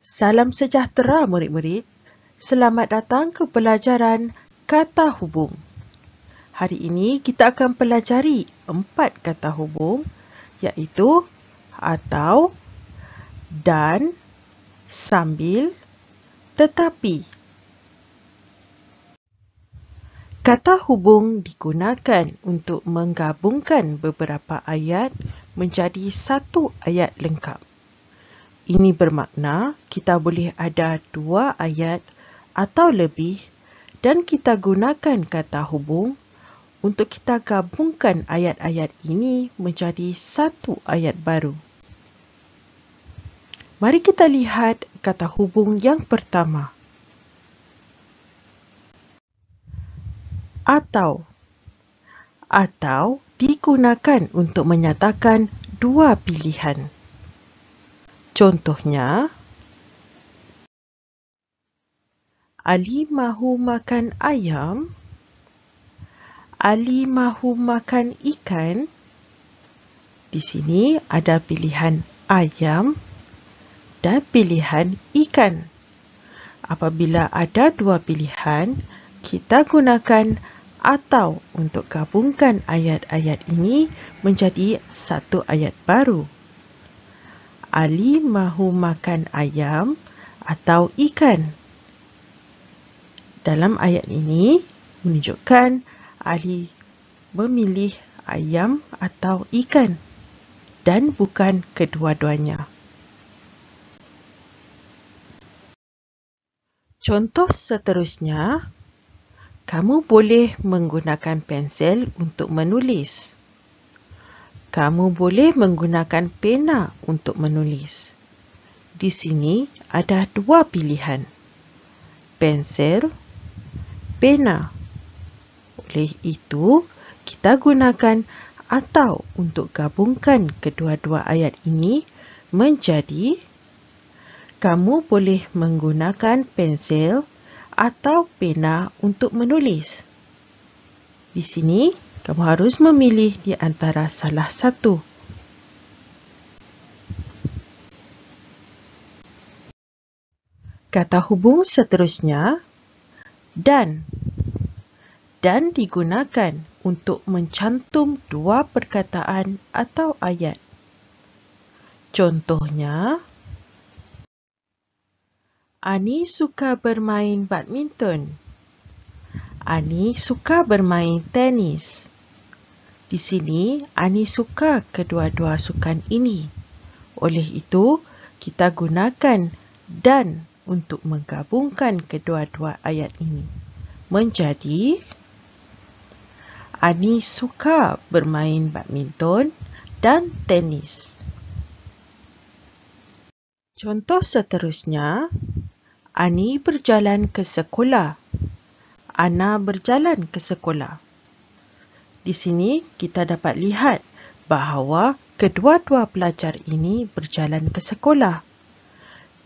Salam sejahtera murid-murid. Selamat datang ke pelajaran kata hubung. Hari ini kita akan pelajari 4 kata hubung iaitu atau, dan, sambil, tetapi. Kata hubung digunakan untuk menggabungkan beberapa ayat menjadi satu ayat lengkap. Ini bermakna kita boleh ada 2 ayat atau lebih dan kita gunakan kata hubung untuk kita gabungkan ayat-ayat ini menjadi satu ayat baru. Mari kita lihat kata hubung yang pertama. Atau. Atau digunakan untuk menyatakan 2 pilihan. Contohnya, Ali mahu makan ayam, Ali mahu makan ikan. Di sini ada pilihan ayam dan pilihan ikan. Apabila ada 2 pilihan, kita gunakan atau untuk gabungkan ayat-ayat ini menjadi satu ayat baru. Ali mahu makan ayam atau ikan. Dalam ayat ini menunjukkan Ali memilih ayam atau ikan dan bukan kedua-duanya. Contoh seterusnya, kamu boleh menggunakan pensel untuk menulis. Kamu boleh menggunakan pena untuk menulis. Di sini ada 2 pilihan. Pensel, pena. Oleh itu, kita gunakan atau untuk gabungkan kedua-dua ayat ini menjadi kamu boleh menggunakan pensel atau pena untuk menulis. Di sini, kamu harus memilih di antara salah satu. Kata hubung seterusnya, dan. Dan digunakan untuk mencantum 2 perkataan atau ayat. Contohnya, Ani suka bermain badminton. Ani suka bermain tenis. Di sini, Ani suka kedua-dua sukan ini. Oleh itu, kita gunakan dan untuk menggabungkan kedua-dua ayat ini. Menjadi, Ani suka bermain badminton dan tenis. Contoh seterusnya, Ani berjalan ke sekolah. Ana berjalan ke sekolah. Di sini kita dapat lihat bahawa kedua-dua pelajar ini berjalan ke sekolah.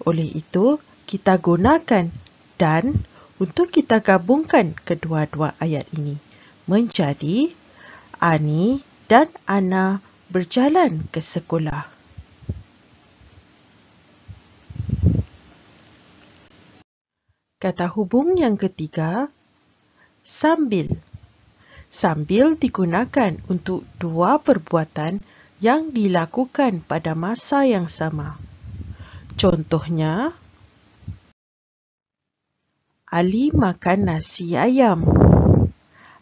Oleh itu, kita gunakan dan untuk kita gabungkan kedua-dua ayat ini menjadi Ani dan Ana berjalan ke sekolah. Kata hubung yang ketiga, sambil. Sambil digunakan untuk 2 perbuatan yang dilakukan pada masa yang sama. Contohnya, Ali makan nasi ayam.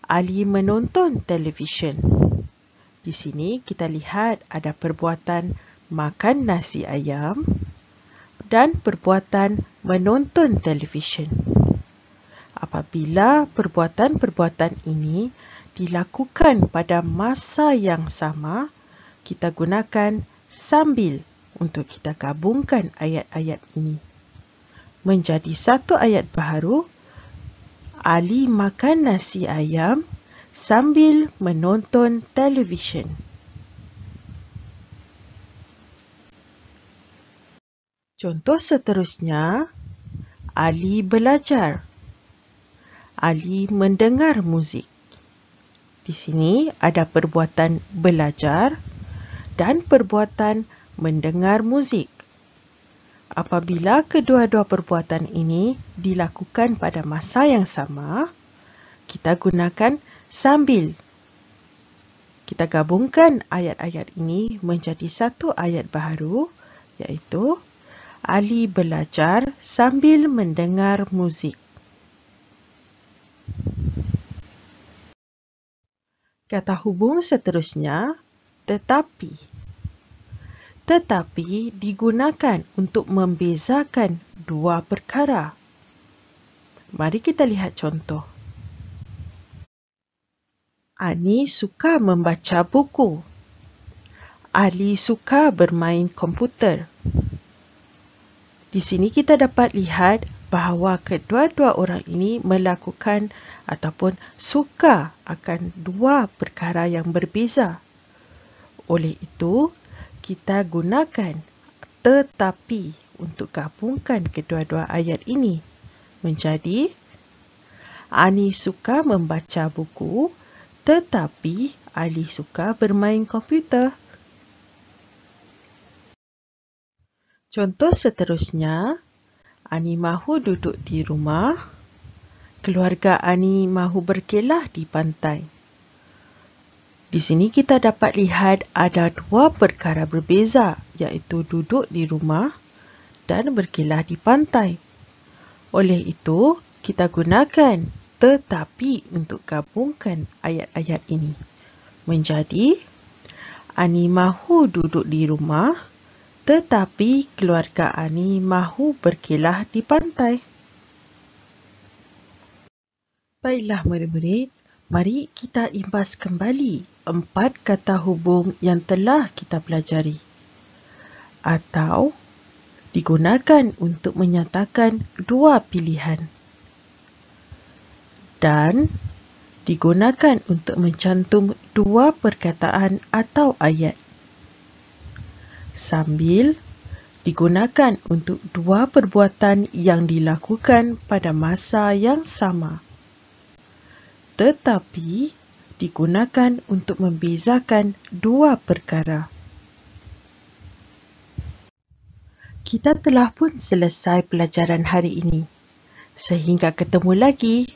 Ali menonton televisyen. Di sini kita lihat ada perbuatan makan nasi ayam dan perbuatan menonton televisyen. Apabila perbuatan-perbuatan ini dilakukan pada masa yang sama, kita gunakan sambil untuk kita gabungkan ayat-ayat ini. Menjadi satu ayat baru, Ali makan nasi ayam sambil menonton televisyen. Contoh seterusnya, Ali belajar. Ali mendengar muzik. Di sini ada perbuatan belajar dan perbuatan mendengar muzik. Apabila kedua-dua perbuatan ini dilakukan pada masa yang sama, kita gunakan sambil. Kita gabungkan ayat-ayat ini menjadi satu ayat baharu, iaitu Ali belajar sambil mendengar muzik. Kata hubung seterusnya, tetapi. Tetapi digunakan untuk membezakan dua perkara. Mari kita lihat contoh. Ani suka membaca buku. Ali suka bermain komputer. Di sini kita dapat lihat bahawa kedua-dua orang ini melakukan ataupun suka akan dua perkara yang berbeza. Oleh itu, kita gunakan tetapi untuk gabungkan kedua-dua ayat ini menjadi Ani suka membaca buku tetapi Ali suka bermain komputer. Contoh seterusnya, Ani mahu duduk di rumah, keluarga Ani mahu berkelah di pantai. Di sini kita dapat lihat ada dua perkara berbeza, iaitu duduk di rumah dan berkelah di pantai. Oleh itu, kita gunakan tetapi untuk gabungkan ayat-ayat ini menjadi Ani mahu duduk di rumah, tetapi keluarga Ani mahu berkelah di pantai. Baiklah murid-murid, mari kita imbas kembali 4 kata hubung yang telah kita pelajari atau digunakan untuk menyatakan dua pilihan dan digunakan untuk mencantum dua perkataan atau ayat sambil digunakan untuk dua perbuatan yang dilakukan pada masa yang sama. Tetapi digunakan untuk membezakan dua perkara. Kita telah pun selesai pelajaran hari ini. Sehingga ketemu lagi.